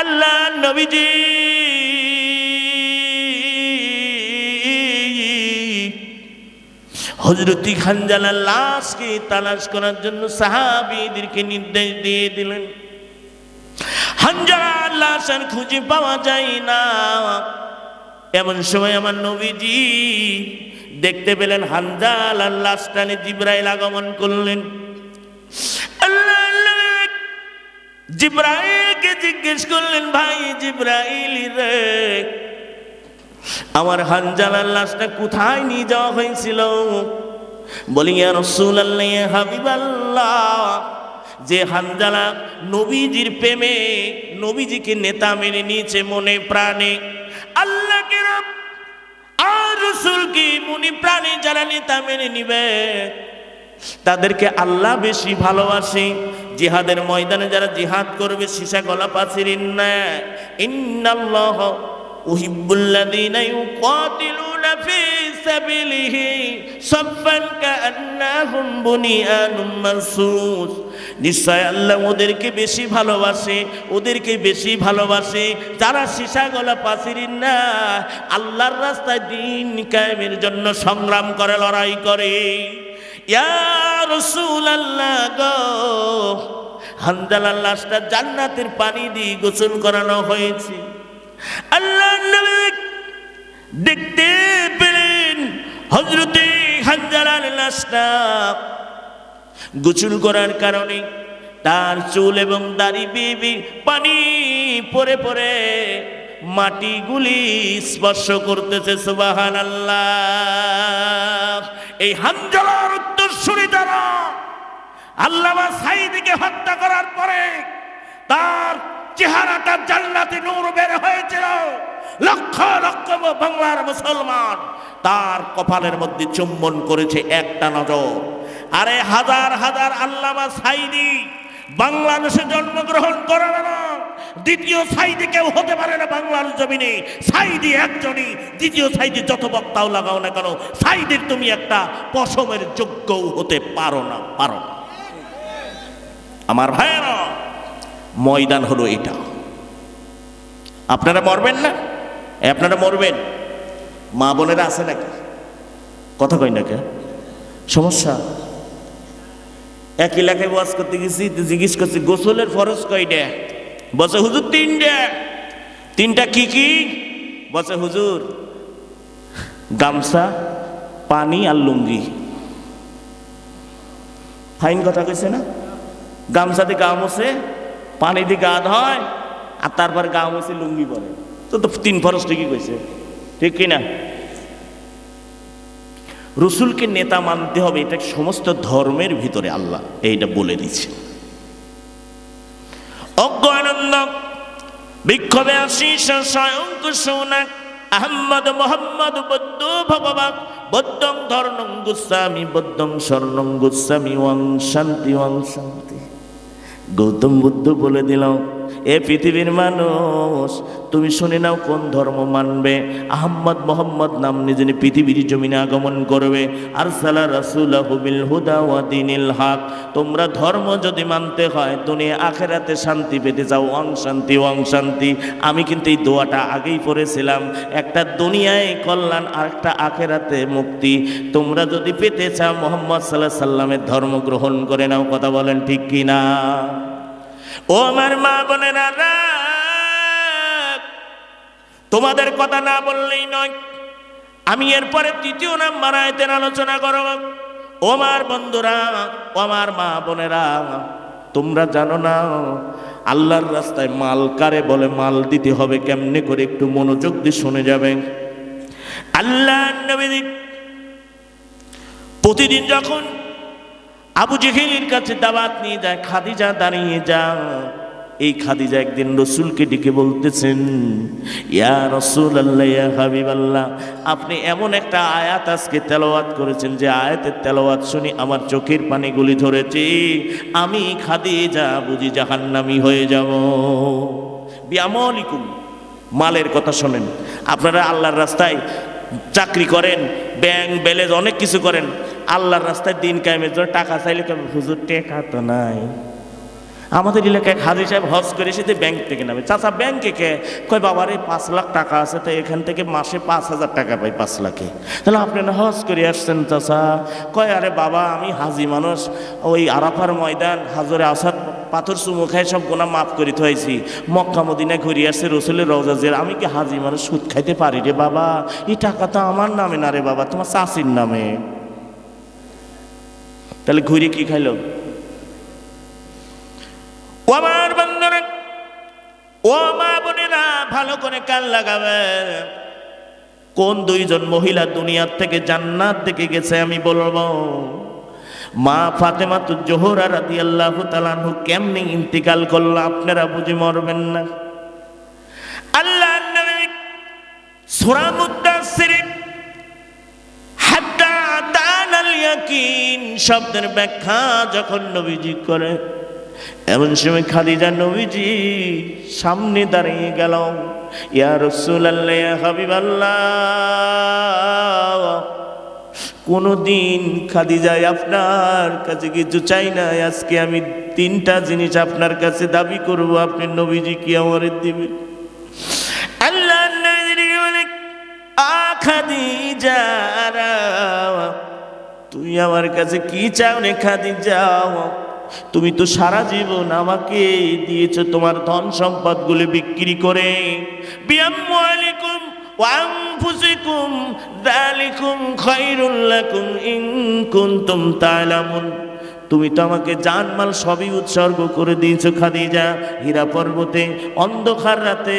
আল্লাহ নবীজি হযরত হানজালার লাশকে তালাশ করার জন্য সাহাবীদেরকে নির্দেশ দিয়ে দিলেন। হানজালার লাশ আর খুঁজে পাওয়া যায় না। এমন সময় আমার নবীজি দেখতে পেলেন হানজালার লাশটা নিয়ে জিবরাইল আগমন করলেন। জিবরাইলকে জিজ্ঞেস করলেন, ভাই জিবরাইল রে, আমার হানজালার লাশটা কোথায় নিয়ে যাওয়া হয়েছিল? বলি ইয়া রাসূলুল্লাহ, ইয়া হাবিবাল্লাহ, যে হানজালা নবীজির প্রেমে নবীজিকে নেতা মেনে নিয়েছে মনে প্রাণে, আল্লাহকে রব আর রাসূলকে মনে প্রাণে যারা নেতা মেনে নিবে তাদেরকে আল্লাহ বেশি ভালোবাসে। জিহাদের ময়দানে যারা জিহাদ করবে সীসা গলা পাচিরিন না, ইন্নাল্লাহ উহিব্বুল্লাযীনা ইউকাতিলুনা ফী সাবিলিহি সাফফান কাআন্নাহুম বুনিয়ানুম মারসুস। নিশ্চয় আল্লাহ ওদেরকে বেশি ভালোবাসে, ওদেরকে বেশি ভালোবাসে যারা সীসা গলা পাচিরিন না, আল্লাহর রাস্তায় দ্বীন কায়েমের জন্য সংগ্রাম করে, লড়াই করে। ইয়া রাসূলুল্লাহ গো, হানজালার লাশটা জান্নাতের পানি দিয়ে গোসল করানো হয়েছে। আল্লাহ নবী দেখতে পেলেন হযরতে হানজালার লাশটা গোসল করার কারণে তার চুল এবং দাড়ি বেয়ে পানি পরে পরে মাটিগুলি স্পর্শ করতেছে। সুবহানাল্লাহ। এই হানজালার উত্তরসূরি যারা আল্লামা সাঈদীকে হত্যা করার পরে তার চেহারাটা জান্নাতে নূর বের হয়েছিল। লক্ষ লক্ষ বাংলার মুসলমান তার কপালের মধ্যে চুম্বন করেছে একটা নজর। আরে হাজার হাজার আল্লামা সাঈদী বাংলাদেশে জন্মগ্রহণ করে না, দ্বিতীয় সাঈদী কেউ হতে পারে না বাংলার জমিনে। সাঈদী একজনই, দ্বিতীয় সাঈদী যত বক্তাও লাগাও না কেন, সাঈদীর তুমি একটা পশমের যোগ্যও হতে পারো না। আমার ভাইয়েরা, ময়দান হলো এটা। আপনারা মরবেন না? আপনারা মরবেন। মা বোনেরা আছে নাকি? কথা কই না কে? সমস্যা? এক এলাকায় ওয়াজ করতে গেছি, জিজ্ঞেস করছি গোসলের ফরজ কয়টা? বলছে হুজুর তিনটা। তিনটা কি কি? বলছে হুজুর গামছা, পানি আর লুঙ্গি। ফাইন কথা কইছে না? গামছা দিয়ে গা মোছে, পানি দিয়ে গা ধয়, আর তারপর গা মোছে লুঙ্গি পরে। তো তিন ফরজ ঠিকই কইছে, ঠিক কিনা? রসুলকে নেতা মানতে হবে, এটা সমস্ত ধর্মের ভিতরে আল্লাহ এইটা বলে দিচ্ছে। অজ্ঞ আনন্দ বিক্ষোভে আশিস স্বয়ং কুসুনা আহম্মদ মোহাম্মদ বৌদ্ধ ভগবান বৌদ্ধং ধর্মং গোস্বামী বৌদ্ধং স্বর্ণং গোস্বামী ওয়াং শান্তি ওয়াং শান্তি। গৌতম বুদ্ধ বলে দিল, এ পৃথিবীর মানুষ, তুমি শুনে নাও কোন ধর্ম মানবে। আহম্মদ মোহাম্মদ নাম নিয়ে যিনি পৃথিবীর জমিনে আগমন করবে, আরসালা রাসূলাহু বিল হুদা ওয়া দীনিল হক। তোমরা ধর্ম যদি মানতে হয়, দুনিয়া আখিরাতে শান্তি পেতে চাও, ওয়াং শান্তি ওয়াং শান্তি। আমি কিন্তু এই দোয়াটা আগেই পড়েছিলাম, একটা দুনিয়ায় কল্যাণ আর একটা আখিরাতে মুক্তি। তোমরা যদি পেতে চাও মুহাম্মদ সাল্লাল্লাহু আলাইহি সাল্লামের ধর্ম গ্রহণ করে নাও। কথা বলেন ঠিক কিনা? ও আমার মা বোনেরা, তোমাদের কথা না বললেই নয়। আমি এরপরে তৃতীয় নাম্বার আয়াতের আলোচনা করব। ও আমার বন্ধুরা, ও আমার মা বোনেরা, তোমরা জানো না আল্লাহর রাস্তায় মাল কারে বলে? মাল দিতে হবে কেমনে করে? একটু মনোযোগ দিয়ে শুনে যাবেন। আল্লাহ নবী প্রতিদিন যখন আবু জেহেলের কাছে দাওয়াত নিয়ে যায়, খাদিজা দাঁড়িয়ে যান। এই খাদিজা একদিন রসুলকে ডেকে বলতেছেন, ইয়া রাসূলুল্লাহ, ইয়া হাবিবাল্লাহ, আপনি এমন একটা আয়াত আজকে তেলাওয়াত করেছেন যে আয়াতের তেলাওয়াত শুনি আমার চোখের পানিগুলি ধরেছে। আমি খাদিজা বুঝি জাহান্নামী হয়ে যাব। বিআমালিকুম, মালের কথা শোনেন। আপনারা আল্লাহর রাস্তায় চাকরি করেন, ব্যাংক ব্যালেন্স অনেক কিছু করেন, আল্লাহর রাস্তায় দিন কায়েমের জন্য টাকা চাইলে হুজুর টাকা তো নাই। আমাদের এলাকায় হাজি সাহেব হজ করে এসে ব্যাংক থেকে নামে, চাচা ব্যাংকে কে? কয় বাবার এই 5 লাখ টাকা আছে, তো এখান থেকে মাসে 5,000 টাকা পাই 5 লাখে। তাহলে আপনি না হজ করে আসছেন চাচা? কয় আরে বাবা আমি হাজি মানুষ, ওই আরাফার ময়দান হাজরে আসাদ পাথর চুমু খাই সব গোনা মাফ করে থয়েছি, মক্কা মদিনায় ঘুরে আসছে রসুলের রওজা জিয়ারত, আমি কি হাজি মানুষ সুদ খাইতে পারি রে বাবা? এই টাকা তো আমার নামে না রে বাবা, তোমার চাচির নামে। তাহলে ঘুরে কি খাইলো? ও আমার বন্ধুরা, ও মা বোনেরা, ভালো করে কান লাগাবে। কোন দুইজন মহিলা দুনিয়ার থেকে জান্নাত থেকে গেছে আমি বলবো। মা ফাতেমাতুজ জোহরা রাদিয়াল্লাহু তাআলা আনহা কেমনে ইন্তিকাল করলো আপনারা বুঝে মরবেন না। আল্লাহর নবী সূরা মুদাসসির হাত্তা আতানাল ইয়াকিন শব্দের ব্যাখ্যা যখন নবীজি করে, এমন সময় খাদিজা নবীজি সামনে দাঁড়িয়ে গেল। ইয়া রাসূলুল্লাহ, ইয়া হাবিবাল্লাহ, কোনদিন খাদিজা আপনার কাছে কিছু চাই না, আজকে আমি 3টা জিনিস আপনার কাছে দাবি করব, আপনি নবীজি কি আমারে দিবেন? আল্লাহ নবী বলে, খাদিজা তুই আমার কাছে কি চাও রে খাদিজা? তুমি তো সারা জীবন আমাকে দিয়েছো তোমার ধন সম্পদগুলো বিক্রি করে। বিআমওয়ালিকুম ওয়া আনফুসিকুম যালিকুম খায়রুল লাকুম ইন কুনতুম তা'লামুন। তুমি তো আমাকে জানমাল সবই উৎসর্গ করে দিয়েছো খাদিজা। হীরা পর্বতে অন্ধকার রাতে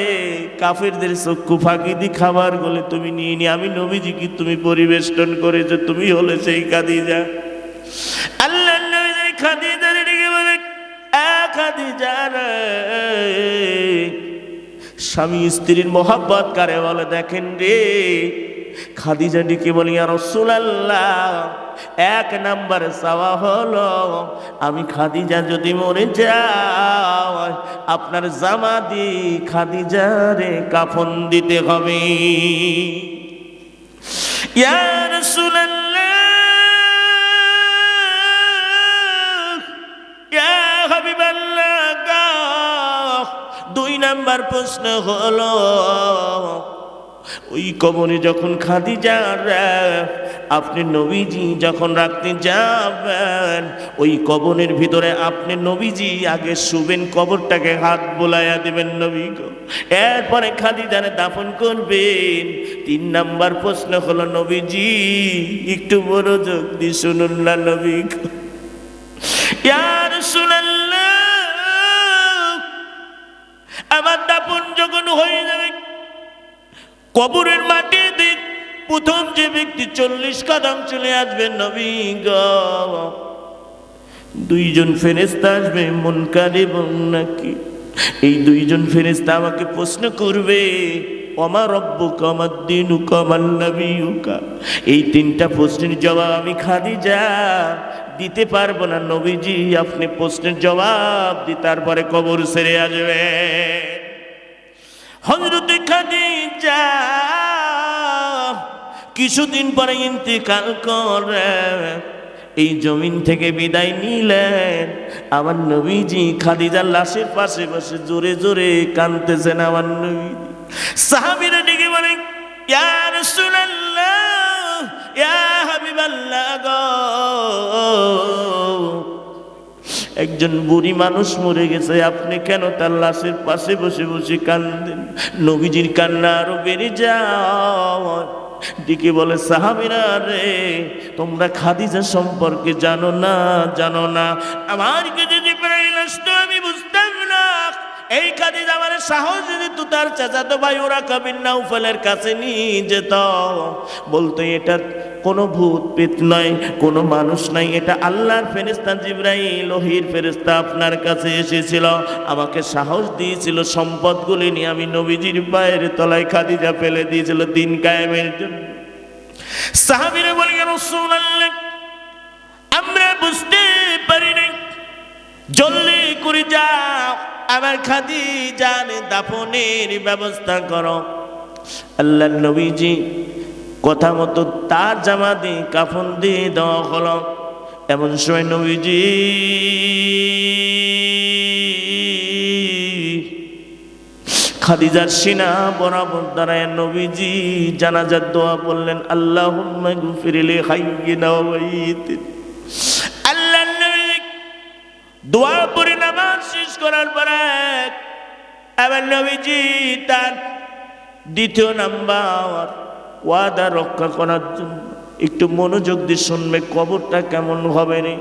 কাফেরদের চক্ষু ফাঁকি দিয়ে খাবারগুলো তুমি নিয়ে আমি নবীজিকে তুমি পরিবেষ্টন করেছো, তুমি হলে সেই খাদিজা। আল্লাহ নবী খাদিজা ডেকে বলে, খাদিজা রে, স্বামী স্ত্রীর মোহাব্বত কারে বলে দেখেন রে। খাদিজা ডেকে বলি, ইয়া রাসূলুল্লাহ, 1 নাম্বার চাওয়া হলো আমি খাদিজা যদি মরে যাই আপনার জামা দিয়ে খাদিজারে কাফন দিতে হবে। ইয়া রাসূলুল্লাহ, ইয়া হাবিবাল্লাহ, 2 নাম্বার প্রশ্ন হলো ওই কবরে যখন খাদিজা আপনি নবীজি যখন রাখতে যাবেন, ওই কবরের ভিতরে আপনি নবীজি আগে শুবেন, কবরটাকে হাত বোলাইয়া দেবেন নবী গো, এরপরে খাদিজারে দাফন করবেন। 3 নাম্বার প্রশ্ন হলো নবীজি একটু মনোযোগ দিয়ে শুনুন না নবী গো। ইয়া রাসূলুল্লাহ, আমার দাফন যখন হয়ে যাবে কবরের মাটিতে প্রথম যে ব্যক্তি 40 কদম চলে আসবেন নবী গো, 2 জন ফেরেশতা আসবে মুনকার এবং নাকির। এই 2 জন ফেরেশতা আমাকে প্রশ্ন করবে, ওমা রব্বুকা ওমা দীনুকা ওমা নবিয়ুকা। এই 3টা প্রশ্নের জবাব আমি খাদিজা দিতে পারবো না নবীজি, আপনি প্রশ্নের জবাব দিয়ে তারপরে কবর ছেড়ে আসবে। হযরত খাদিজা কিছুদিন পরে ইন্তিকাল করে এই জমিন থেকে বিদায় নিলেন। আমার নবীজি খাদিজার লাশের পাশে বসে জোরে জোরে কাঁদতেছেন। আমার নবীজি সাহাবীরা ডেকে বলেন, ইয়া রাসূলুল্লাহ, ইয়া হাবিবাল্লাহ গো, একজন বুড়ি মানুষ মরে গেছে, আপনি কেন তার লাশের পাশে বসে বসে কান্দেন? নবীজির কান্না আরো বেড়ে যায়। ডেকে বলে, সাহাবীরা রে, তোমরা খাদিজা সম্পর্কে জানো না, জানো না। আমার কাছে জিবরাইল আসতো, আমি বুঝতাম না। এই খাদিজা আমার সাহস দিত, তার চাচাতো ভাই ওরাকা বিন নাউফলের কাছে নিয়ে যেত, বলতো এটা কোনো ভূত পেত নয়, কোনো মানুষ নাই, এটা আল্লাহর ফেরেশতা জিবরাইল, ওহীর ফেরেশতা আপনার কাছে এসেছিল, আমাকে সাহস দিয়েছিল সম্পদগুলি নিয়ে আমি নবীজির পায়ের তলায় খাদিজা ফেলে দিয়েছিল দিন কায়েমের জন্য। সাহাবীরা বলে, ইয়া রাসূলুল্লাহ, আমরা বুঝতে পারি নাই, জলদি করে যাও আমার খাদিজার দাফনের ব্যবস্থা করো। আল্লাহর নবীজি কথা মতো তার জামা দিয়ে কাফন দিয়ে দেওয়া হলো। এমন সময় নবীজি খাদিজার সিনা বরাবর দাঁড়ায় নবীজি জানাজার দোয়া বললেন, আল্লাহুম্মা গফিরলি হাইয়িনা ওয়া মাইয়িতিনা। আল্লাহর নবী দোয়া পড়ে নামাজ শেষ করার পরে আবার নবীজি তার দ্বিতীয় নাম্বার ওয়াদা রক্ষা করার জন্য একটু মনোযোগ দিয়ে শুনবে, কবরটা কেমন হবে রে।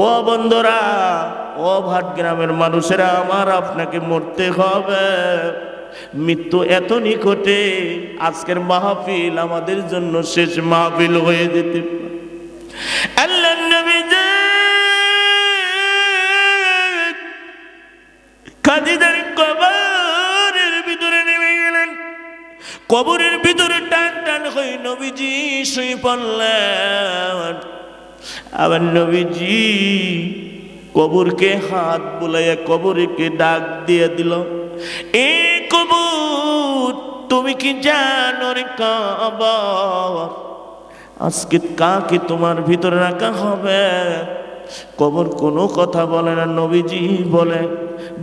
ও বন্ধুরা, ও ভাট গ্রামের মানুষেরা, আমার আপনাকে মরতে হবে, মৃত্যু এত নিকটে। আজকের মাহফিল আমাদের জন্য শেষ মাহফিল হয়ে যেতে পারে। আল্লাহ নবী খাদিজার কবরের ভিতরে নেমে গেলেন। কবরের ভিতরে টান টান হয়ে নবীজি শুয়ে পড়লেন। আবার নবীজি কবরকে হাত বুলাইয়া কবরকে ডাক দিয়ে দিল, এ কবর তুমি কি জানো রে কবর, আজকে কাকে তোমার ভিতরে রাখা হবে? কবর কোনো কথা বলে না। নবীজি বলে,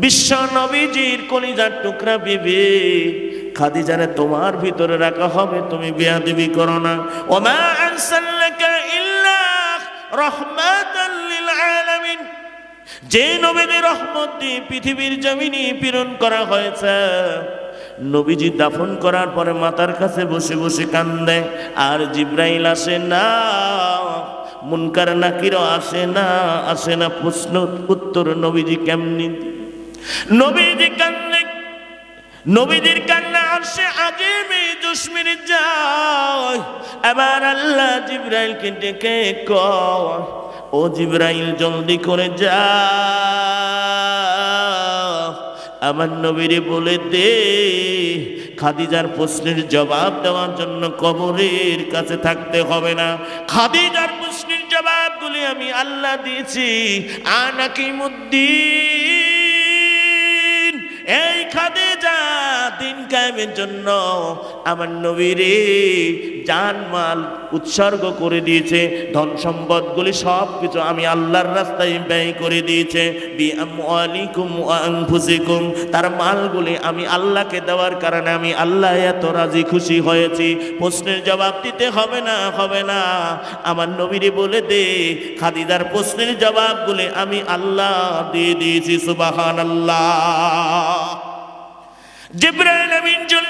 বিশ্ব নবীজির কলিজার টুকরা বিবি খাদিজারে তোমার ভিতরে রাখা হবে, তুমি বেয়াদবি করো না। ওমা আরসালনাকা ইল্লা রাহমাতাল লিল আলামিন, যে নবীর রহমত দিয়ে পৃথিবীর জমিনে প্রেরণ করা হয়েছে। নবীজি দাফন করার পরে মাতার কাছে বসে বসে কান্দে, আর জিব্রাইল আসে না, মুনকার নাকিরও আসে না প্রশ্ন উত্তর নবীজি কেমনি। নবীজি কান্দে, নবীজির কান্না আরশে আজিমে জুসমিনে যায়। এবার আল্লাহ জিব্রাইলকে ডেকে কয়, ও জিব্রাইল জলদি করে যা, আমার নবীরে বলে দে খাদিজার প্রশ্নের জবাব দেওয়ার জন্য কবরের কাছে থাকতে হবে না। খাদিজার প্রশ্নের জবাবগুলি আমি আল্লাহ দিয়েছি। আনাকিমুদ্দিন, এই খাদিজা দিন কায়েমের জন্য আমার নবীরে জানমাল উৎসর্গ করে দিয়েছে, ধন সম্পদগুলি সব কিছু আমি আল্লাহর রাস্তায় ব্যয় করে দিয়েছে। বিআমওয়ালিকুম ওয়া আনফুসিকুম, তার মালগুলি আমি আল্লাহকে দেওয়ার কারণে আমি আল্লাহ এত রাজি খুশি হয়েছি। প্রশ্নের জবাব দিতে হবে না। আমার নবীরে বলে দে খাদিজার প্রশ্নের জবাবগুলি আমি আল্লাহ দিয়ে দিয়েছি। সুবহানাল্লাহ। জিবরাইল আমিন